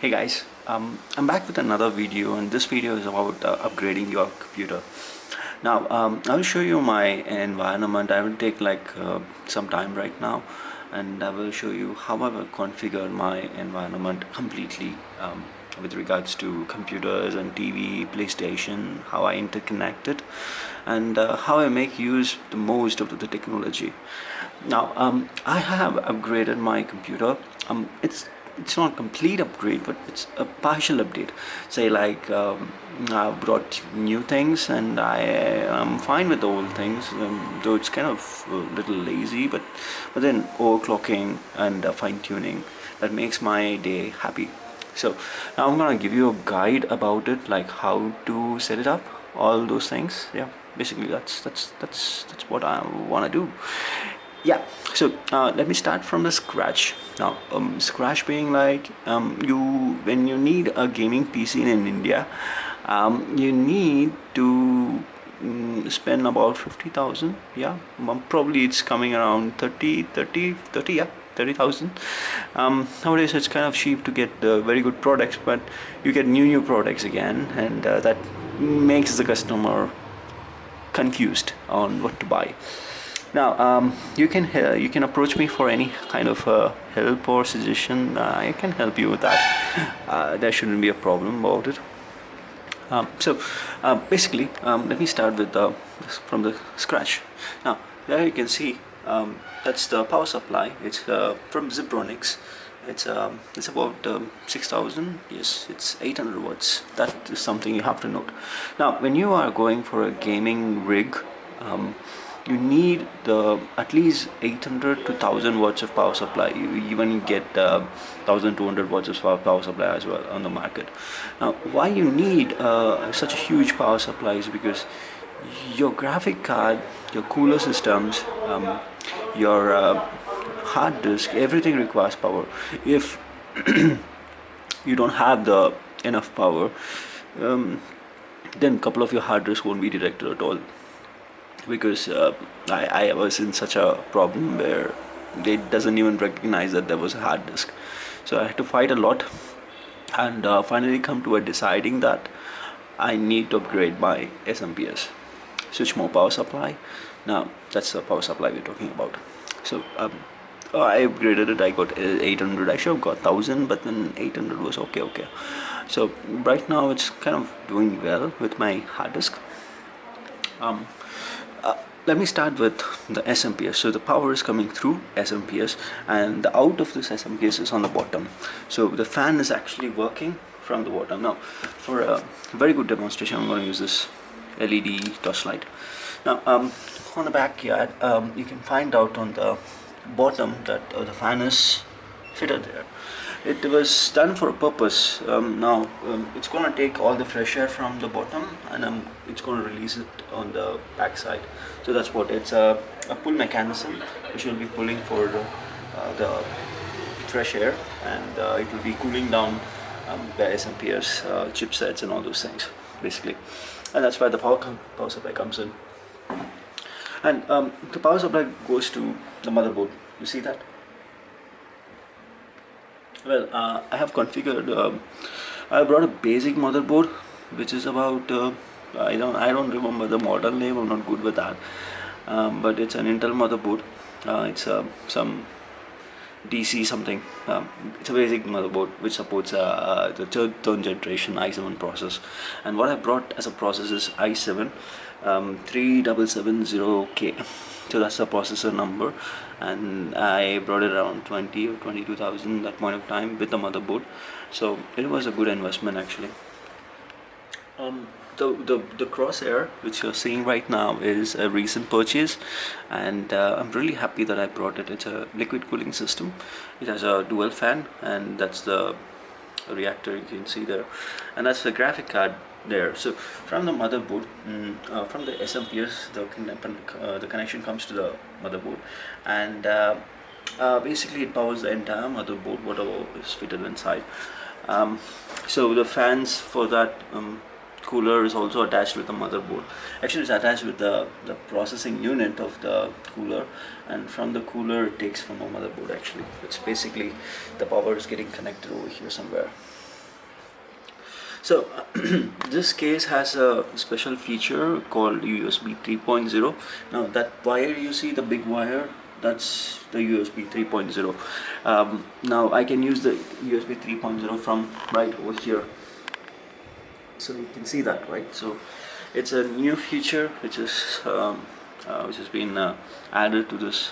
Hey guys, I'm back with another video, and this video is about upgrading your computer. Now, I will show you my environment. I will take some time right now, and I will show you how I will configure my environment completely with regards to computers and TV, PlayStation, how I interconnect it, and how I make use the most of the technology. Now, I have upgraded my computer. It's not a complete upgrade, but it's a partial update. Say I've brought new things, and I am fine with the old things. Though it's kind of a little lazy, but then overclocking and fine tuning that makes my day happy. So now I'm gonna give you a guide about it, like how to set it up, all those things. Yeah, basically that's what I wanna do. Yeah, so let me start from the scratch. Now, scratch being you when you need a gaming PC in India, you need to spend about 50,000. Yeah, probably it's coming around 30, yeah, 30,000. Nowadays it's kind of cheap to get very good products, but you get new products again, and that makes the customer confused on what to buy. Now, you can approach me for any kind of help or suggestion. I can help you with that. There shouldn't be a problem about it. Basically, let me start with from the scratch. Now, there you can see that's the power supply. It's from Zibronics. It's about 6,000. Yes, it's 800 watts. That is something you have to note. Now, when you are going for a gaming rig, you need the at least 800 to 1000 watts of power supply. You even get 1200 watts of power supply as well on the market. Now, why you need such a huge power supply is because your graphic card, your cooler systems, your hard disk, everything requires power. If you don't have the enough power, then a couple of your hard disks won't be detected at all, because I was in such a problem where it doesn't even recognize that there was a hard disk. So I had to fight a lot, and finally come to a deciding that I need to upgrade my SMPS, switch more power supply. Now that's the power supply we're talking about. So I upgraded it. I got 800. I should have got 1000, but then 800 was okay. So right now it's kind of doing well with my hard disk. Let me start with the SMPS. So the power is coming through SMPS, and the out of this SMPS is on the bottom. So the fan is actually working from the bottom. Now, for a very good demonstration, I'm going to use this LED torchlight. Now, on the backyard, you can find out on the bottom that the fan is fitted there. It was done for a purpose. Now it's going to take all the fresh air from the bottom, and it's going to release it on the back side. So that's what it's a pull mechanism which will be pulling for the fresh air, and it will be cooling down the SMPS chipsets and all those things basically. And that's why the power supply comes in, and the power supply goes to the motherboard. You see that? Well, I have configured. I brought a basic motherboard, which is about I don't remember the model name. I'm not good with that, but it's an Intel motherboard. It's some DC something. It's a basic motherboard which supports the third generation i7 process. And what I brought as a process is i7 3770K. So that's the processor number, and I brought it around 20 or 22,000 that point of time with the motherboard. So it was a good investment actually. The crosshair which you're seeing right now is a recent purchase, and I'm really happy that I brought it. It's a liquid cooling system. It has a dual fan, and that's the reactor you can see there, and that's the graphic card there. So from the motherboard, from the SMPS, the connection comes to the motherboard, and basically it powers the entire motherboard, whatever is fitted inside. So the fans for that cooler is also attached with the motherboard. Actually, it's attached with the processing unit of the cooler, and from the cooler it takes from a motherboard. Actually, it's basically the power is getting connected over here somewhere. So this case has a special feature called USB 3.0. Now that wire you see, the big wire, that's the USB 3.0. Now I can use the USB 3.0 from right over here. So you can see that, right? So it's a new feature which has been added to this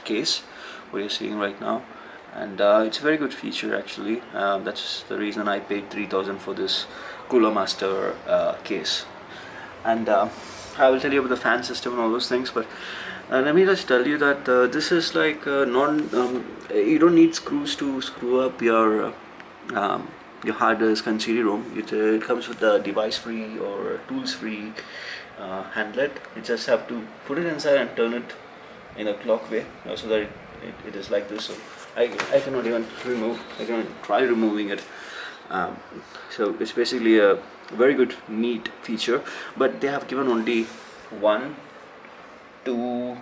case what you're seeing right now, and it's a very good feature actually. That's the reason I paid 3,000 for this Cooler Master case. And I will tell you about the fan system and all those things, but let me just tell you that this is like you don't need screws to screw up your hard disk and CD-ROM. It comes with the device free or tools free handlet. You just have to put it inside and turn it in a clock way, so that it is like this. So I cannot even I cannot try removing it. So it's basically a very good neat feature, but they have given only 1, 2,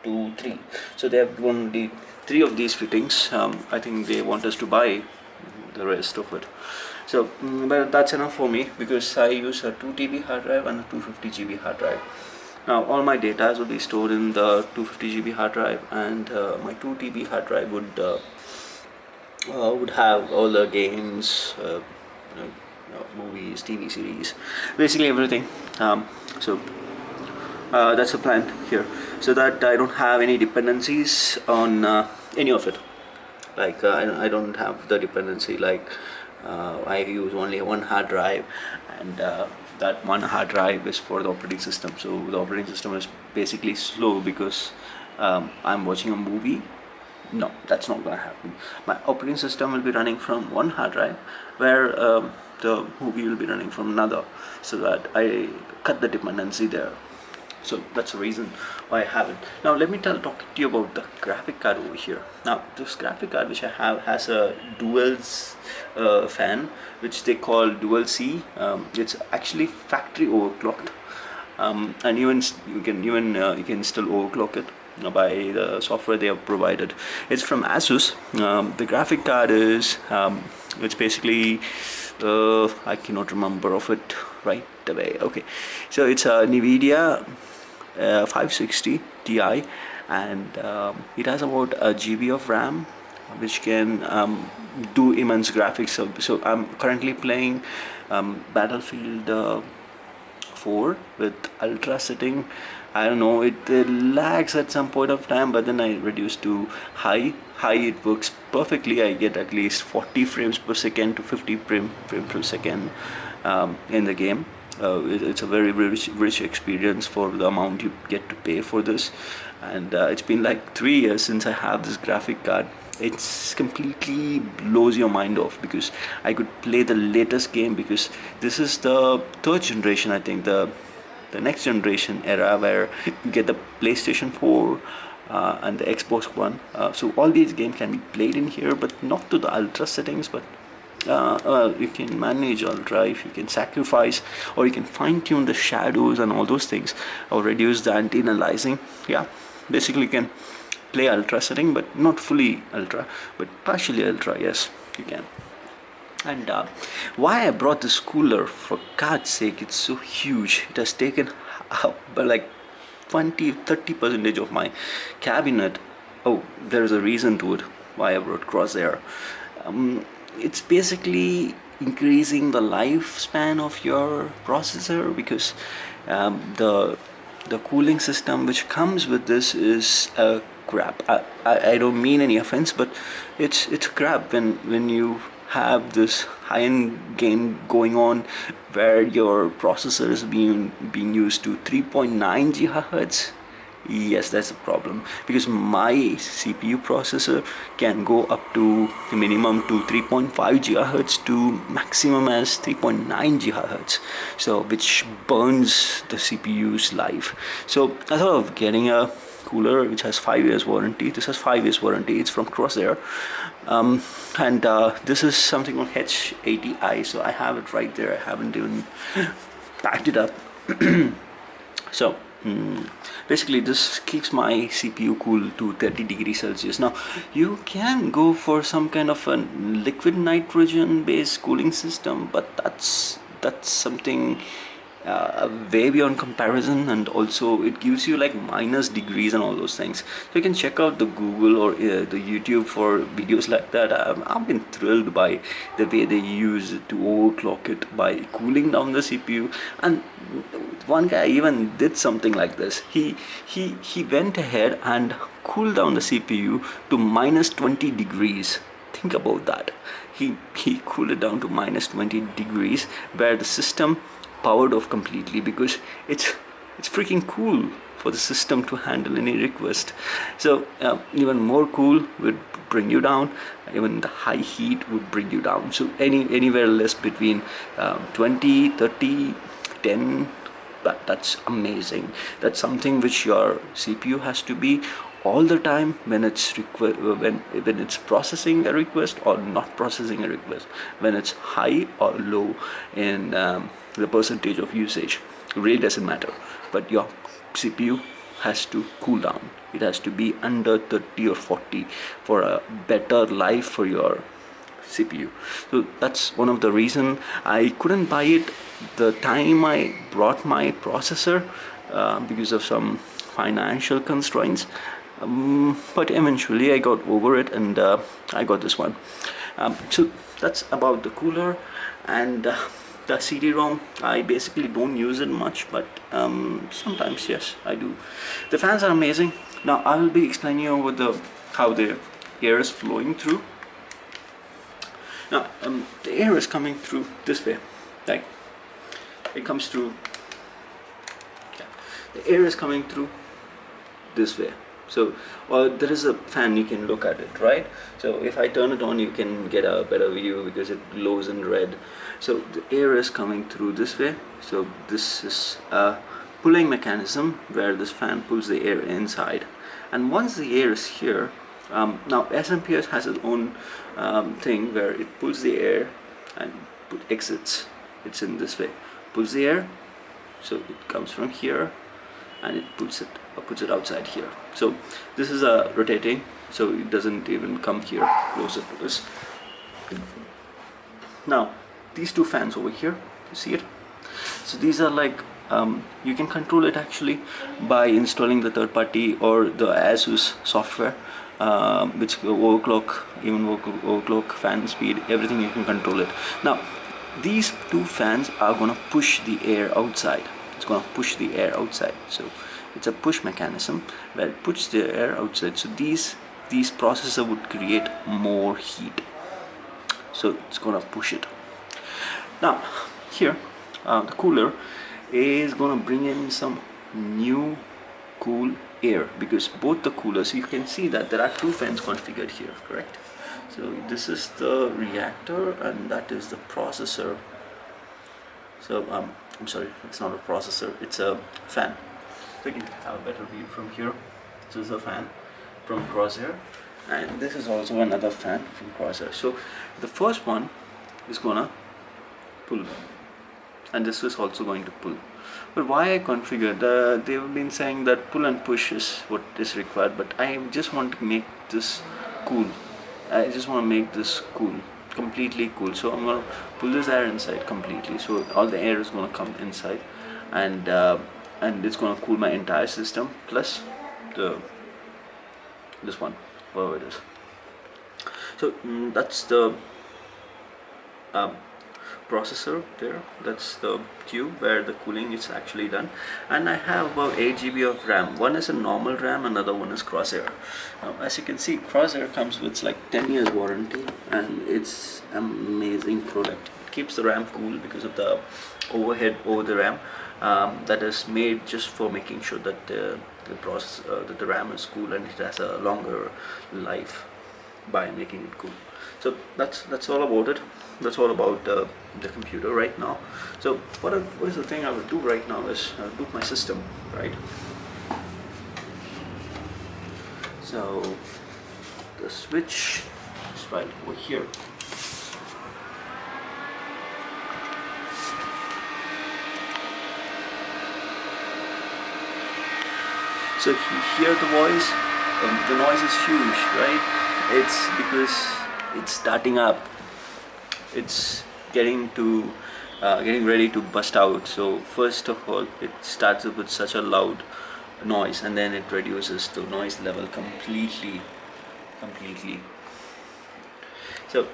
2, 3. So they have given only 3 of these fittings. I think they want us to buy the rest of it. So but that's enough for me, because I use a 2 TB hard drive and a 250 GB hard drive. Now all my data will be stored in the 250 GB hard drive, and my 2 TB hard drive would have all the games, movies, TV series, basically everything. So that's the plan here, so that I don't have any dependencies on any of it. Like I don't have the dependency like I use only one hard drive, and that one hard drive is for the operating system. So the operating system is basically slow because I'm watching a movie. No, that's not gonna happen. My operating system will be running from one hard drive, where the movie will be running from another, so that I cut the dependency there. So that's the reason why I have it. Now let me talk to you about the graphic card over here. Now this graphic card which I have has a dual fan, which they call dual C. It's actually factory overclocked, and you can still overclock it by the software they have provided. It's from Asus. The graphic card is it's basically I cannot remember of it right away. Okay, so it's a NVIDIA 560 Ti, and it has about a GB of RAM, which can do immense graphics. So I'm currently playing Battlefield 4 with ultra setting. I don't know, it lags at some point of time, but then I reduce to high. It works perfectly. I get at least 40 frames per second to 50 frames per second in the game. It's a very rich experience for the amount you get to pay for this, and it's been like 3 years since I have this graphic card. It's completely blows your mind off, because I could play the latest game, because this is the 3rd generation, I think, the next generation era, where you get the PlayStation 4 and the Xbox One. So all these games can be played in here, but not to the ultra settings. But you can manage ultra if you can sacrifice, or you can fine-tune the shadows and all those things, or reduce the anti-aliasing. Yeah, basically you can play ultra setting, but not fully ultra, but partially ultra. Yes, you can. And why I brought this cooler, for God's sake, it's so huge. It has taken up like 20-30% of my cabinet. Oh, there is a reason to it why I brought Crosshair. It's basically increasing the lifespan of your processor, because the cooling system which comes with this is crap. I don't mean any offense, but it's crap when you have this high-end game going on, where your processor is being used to 3.9 GHz. Yes, that's a problem, because my CPU processor can go up to minimum to 3.5 GHz to maximum as 3.9 GHz, so which burns the CPU's life. So I thought of getting a cooler which has 5 years warranty. This has 5 years warranty. It's from Crosshair, and this is something called H80i. So I have it right there. I haven't even packed it up. So Basically this keeps my CPU cool to 30 degrees Celsius. Now you can go for some kind of a liquid nitrogen based cooling system, but that's something way beyond comparison, and also it gives you like minus degrees and all those things. So you can check out the Google or the YouTube for videos like that. I've been thrilled by the way they use it to overclock it by cooling down the CPU. And one guy even did something like this. He went ahead and cooled down the CPU to minus 20 degrees. Think about that. He cooled it down to minus 20 degrees, where the system powered off completely, because it's freaking cool for the system to handle any request. So even more cool would bring you down, even the high heat would bring you down. So anywhere less between 20, 30, 10, that's amazing. That's something which your CPU has to be all the time when it's when it's processing a request or not processing a request, when it's high or low in the percentage of usage, really doesn't matter. But your CPU has to cool down. It has to be under 30 or 40 for a better life for your CPU. So that's one of the reason I couldn't buy it the time I brought my processor, because of some financial constraints. But eventually I got over it, and I got this one. So that's about the cooler. And the CD-ROM, I basically don't use it much, but sometimes yes, I do. The fans are amazing. Now I will be explaining you over how the air is flowing through. Now the air is coming through this way, like it comes through. Yeah, the air is coming through this way. So there is a fan, you can look at it, right? So if I turn it on, you can get a better view because it glows in red. So the air is coming through this way. So this is a pulling mechanism where this fan pulls the air inside, and once the air is here, now SMPS has its own thing where it pulls the air and exits. It's in this way, pulls the air, so it comes from here and it puts it outside here. So this is a rotating, so it doesn't even come here closer to this. Now these two fans over here, you see it? So these are like you can control it actually by installing the third party or the ASUS software, which overclock, even overclock fan speed, everything you can control it. Now these two fans are gonna push the air outside. It's gonna push the air outside. So it's a push mechanism where it pushes the air outside. So these processor would create more heat. So it's gonna push it. Now here the cooler is gonna bring in some new cool air, because both the coolers, you can see that there are two fans configured here, correct? So this is the reactor and that is the processor. So I'm sorry, it's not a processor, it's a fan. So you can have a better view from here. This is a fan from Crosshair, and this is also another fan from Crosshair. So the first one is gonna pull, and this is also going to pull. But why I configured, they've been saying that pull and push is what is required, but I just want to make this cool. I just want to make this cool, completely cool. So I'm gonna pull this air inside completely, so all the air is gonna come inside, and it's gonna cool my entire system plus this one, whatever it is. So that's the processor there. That's the tube where the cooling is actually done, and I have about 8 GB of RAM. One is a normal RAM, another one is Crosshair. Now as you can see, Crosshair comes with like 10 years warranty, and it's amazing product. It keeps the RAM cool because of the overhead over the RAM that is made just for making sure that the RAM is cool and it has a longer life by making it cool. So that's all about it. That's all about the computer right now. So what is the thing I will do right now is I'll boot my system, right? So the switch is right over here. So if you hear the voice, the noise is huge, right? It's because it's starting up. It's getting ready to bust out. So first of all, it starts up with such a loud noise, and then it reduces the noise level completely. So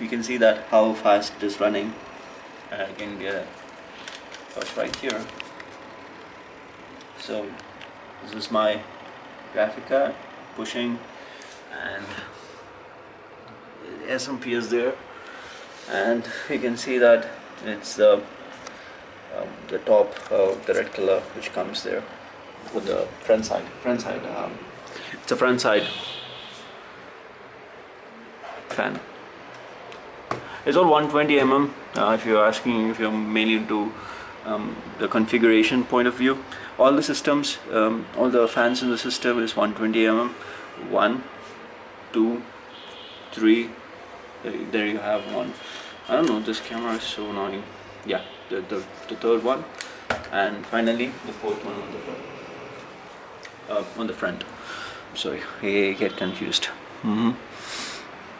you can see that how fast it is running. I can get a first right here. So this is my graphic card pushing, and SMP is there, and you can see that it's the top, the red color which comes there with the front side. It's a front side fan. It's all 120 mm. If you're asking, if you're mainly into the configuration point of view, all the systems, all the fans in the system is 120 mm. 1, 2, 3. There you have one. I don't know, this camera is so annoying. Yeah, the third one, and finally the fourth one on the front. Sorry, I get confused.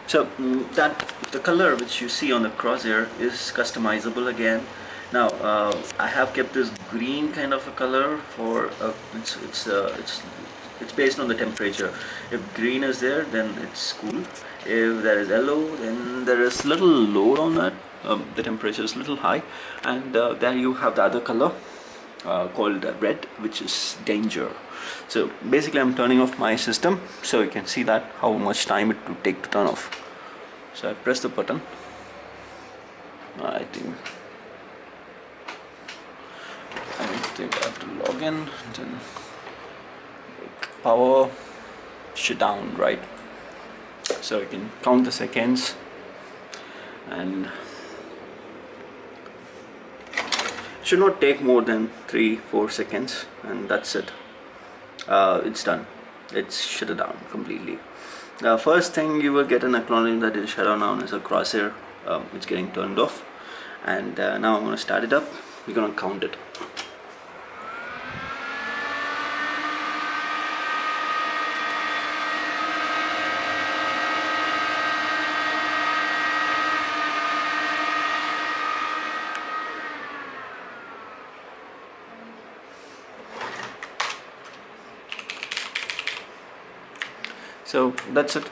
So that the color which you see on the crosshair is customizable again. Now I have kept this green kind of a color for it's based on the temperature. If green is there, then it's cool. If there is yellow, then there is little load on that. The temperature is little high, and there you have the other color called red, which is danger. So basically I'm turning off my system, so you can see that how much time it would take to turn off. So I press the button. I think I have to log in, then power shut down, right? So you can count the seconds, and should not take more than 3-4 seconds, and that's it. It's done. It's shut down completely. The first thing you will get an acknowledgement that it is shut down is a crosshair. It's getting turned off, and now I'm going to start it up. We're going to count it. So that's it.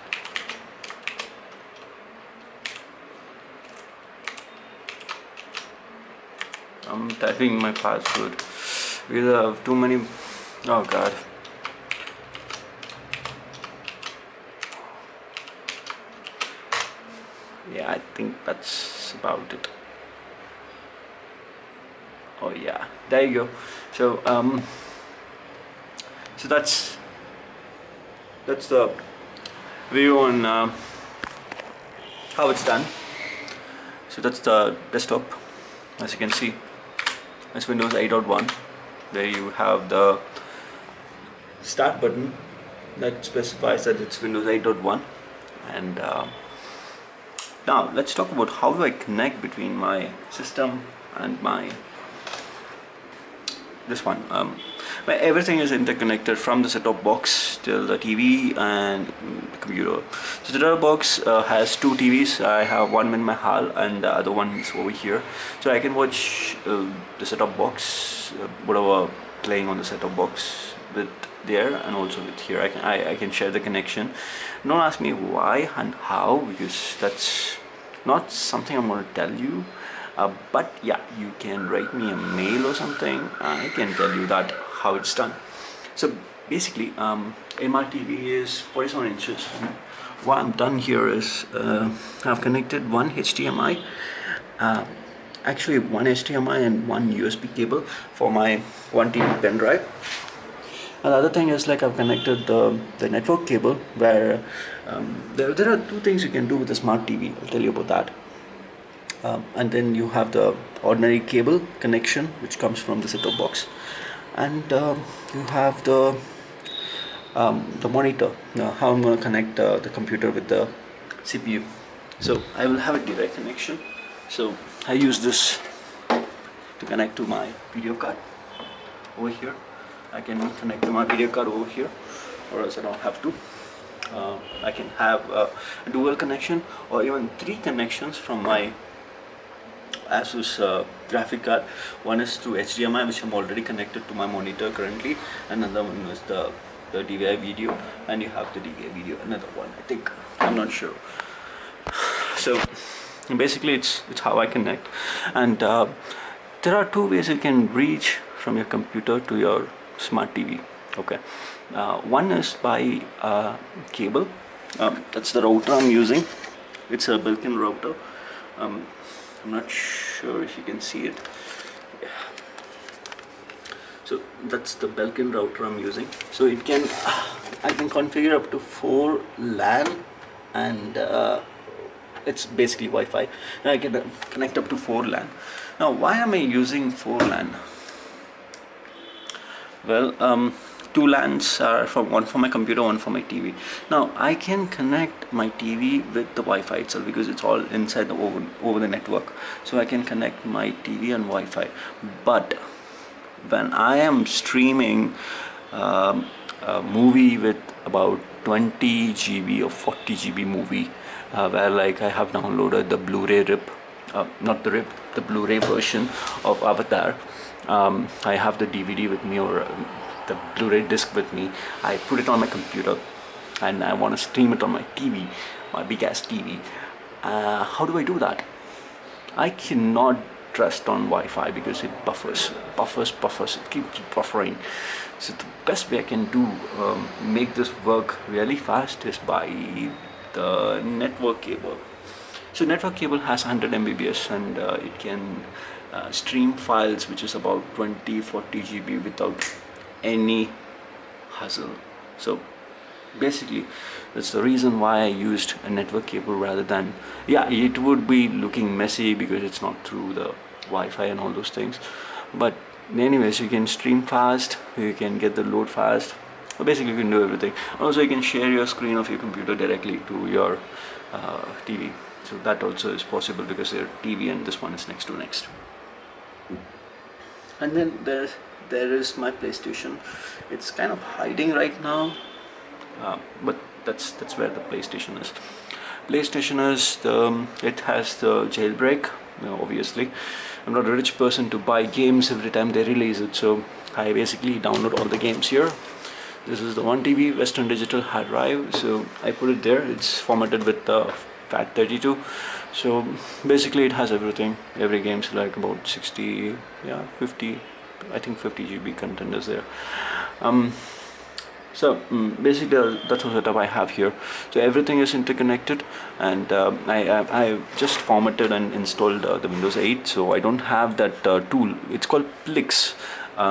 I'm typing my password because I have too many. Oh god. Yeah, I think that's about it. Oh yeah, there you go. So so that's the view on how it's done. So that's the desktop. As you can see, it's Windows 8.1. There you have the start button that specifies that it's Windows 8.1. And now let's talk about how do I connect between my system and my this one. Everything is interconnected from the set-top box till the TV and the computer. So the set-top box has two TVs. I have one in my hall and the other one is over here. So I can watch the set-top box, whatever playing on the set-top box with there, and also with here. I can share the connection. Don't ask me why and how, because that's not something I'm going to tell you. But yeah, you can write me a mail or something. I can tell you that how it's done. So basically, my TV is 47 inches. What I've done here is I've connected one HDMI, actually one HDMI and one USB cable for my 1 TB pen drive. And the other thing is, like, I've connected the network cable where there are two things you can do with the smart TV. I'll tell you about that. And then you have the ordinary cable connection which comes from the set-top box, and you have the monitor. Now how I'm going to connect the computer with the CPU. So I will have a direct connection. So I use this to connect to my video card over here. I can connect to my video card over here, or else I don't have to. I can have a dual connection or even 3 connections from my Asus graphic card. One is through HDMI, which I'm already connected to my monitor currently. Another one is the DVI video, and you have the DVI video. Another one, I think, I'm not sure. So basically, it's how I connect, and there are 2 ways you can reach from your computer to your smart TV. Okay, one is by cable. That's the router I'm using. It's a built-in router. I'm not sure if you can see it. Yeah. So that's the built-in router I'm using. So it can, I can configure up to 4 LAN, and it's basically Wi-Fi. Now I can connect up to 4 LAN. Now, why am I using 4 LAN? Well, 2 LANs are one for my computer, one for my TV. Now I can connect my TV with the Wi-Fi itself because it's all inside the over the network. So I can connect my TV and Wi-Fi. But when I am streaming a movie with about 20 GB or 40 GB movie, where like I have downloaded the Blu-ray rip, not the rip, the Blu-ray version of Avatar. I have the DVD with me, or the Blu-ray disc with me. I put it on my computer and I want to stream it on my TV, my big ass TV. How do I do that? I cannot trust on Wi-Fi because it buffers, it keeps buffering. So the best way I can do make this work really fast is by the network cable. So network cable has 100 Mbps, and it can stream files which is about 20-40 GB without any hassle. So basically that's the reason why I used a network cable rather than, yeah, it would be looking messy because it's not through the Wi-Fi and all those things, but anyways, you can stream fast, you can get the load fast. Basically you can do everything. Also you can share your screen of your computer directly to your TV. So that also is possible because your TV and this one is next to next. And then there is my PlayStation. It's kind of hiding right now, but that's where the PlayStation is. PlayStation is it has the jailbreak. Obviously, I'm not a rich person to buy games every time they release it, so I basically download all the games here. This is the 1TB Western Digital hard drive, so I put it there. It's formatted with FAT32, so basically it has everything. Every game's like about 60, yeah, 50, I think 50 GB content is there. Basically that's the setup I have here. So everything is interconnected, and I just formatted and installed the Windows 8, so I don't have that tool. It's called Plix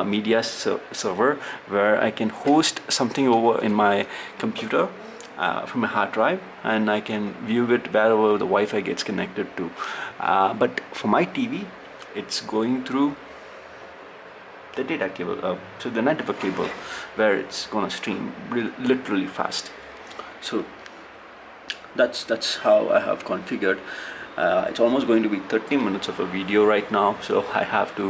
media server, where I can host something over in my computer from a hard drive, and I can view it wherever the Wi-Fi gets connected to. But for my TV, it's going through the data cable, so the network cable, where it's gonna stream literally fast. So that's how I have configured. It's almost going to be 30 minutes of a video right now, so I have to